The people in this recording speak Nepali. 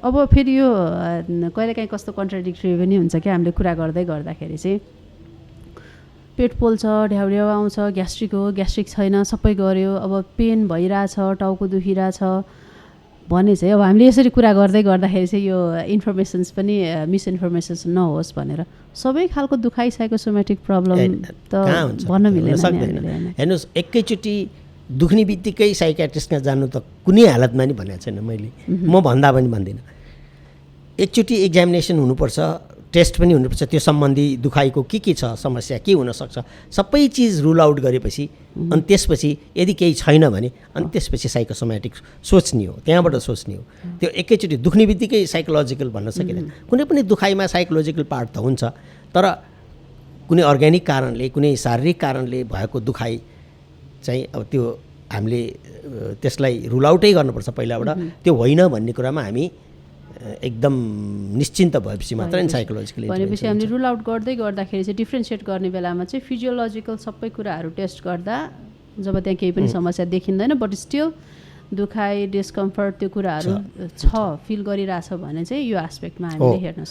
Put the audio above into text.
अब फेरि यो कहिलेकाहीँ कस्तो कन्ट्राडिक्टरी पनि हुन्छ कि हामीले कुरा गर्दै गर्दाखेरि चाहिँ पेट पोल्छ, ढ्याउढ्याउ आउँछ, ग्यास्ट्रिक हो, ग्यास्ट्रिक छैन, सबै गऱ्यो, अब पेन भइरहेछ, टाउको दुखिरहेछ भने चाहिँ अब हामीले यसरी कुरा गर्दै गर्दाखेरि चाहिँ यो इन्फर्मेसन्स पनि मिसइन्फर्मेसन्स नहोस् भनेर सबै खालको दुखाइ साइकोसोमेटिक प्रब्लम त भन्न मिल्दैन। हेर्नुहोस्, एकैचोटि दुख्ने बित्तिकै साइकियाट्रिस्टमा जानु त कुनै हालतमा नि भनेको छैन मैले, म भन्दा पनि भन्दिनँ। एकचोटि एक्जामिनेसन हुनुपर्छ, टेस्ट पनि हुनुपर्छ, त्यो सम्बन्धी दुखाइको के छ, समस्या के हुनसक्छ, सबै चिज रुल आउट गरेपछि अनि त्यसपछि यदि केही छैन भने अनि त्यसपछि साइकोसोमेटिक सोच्ने हो, त्यहाँबाट सोच्ने हो। त्यो एकैचोटि दुख्ने बित्तिकै साइकोलोजिकल भन्न सकिँदैन। कुनै पनि दुखाइमा साइकोलोजिकल पार्ट त हुन्छ, तर कुनै अर्ग्यानिक कारणले, कुनै शारीरिक कारणले भएको दुखाइ चाहिँ अब त्यो हामीले त्यसलाई रुल आउटै गर्नुपर्छ पहिलाबाट। त्यो होइन भन्ने कुरामा हामी एकदम निश्चिन्त भएपछि मात्र नि साइकोलोजिकली भनेपछि हामीले रुल आउट गर्दै गर्दाखेरि चाहिँ डिफ्रेन्सिएट गर्ने बेलामा चाहिँ फिजियोलोजिकल सबै कुराहरू टेस्ट गर्दा जब त्यहाँ केही पनि समस्या देखिँदैन बट स्टिल दुखाइ, डिस्कम्फर्ट त्यो कुराहरू छ, फिल गरिरहेछ भने चाहिँ यो एस्पेक्टमा हामीले हेर्न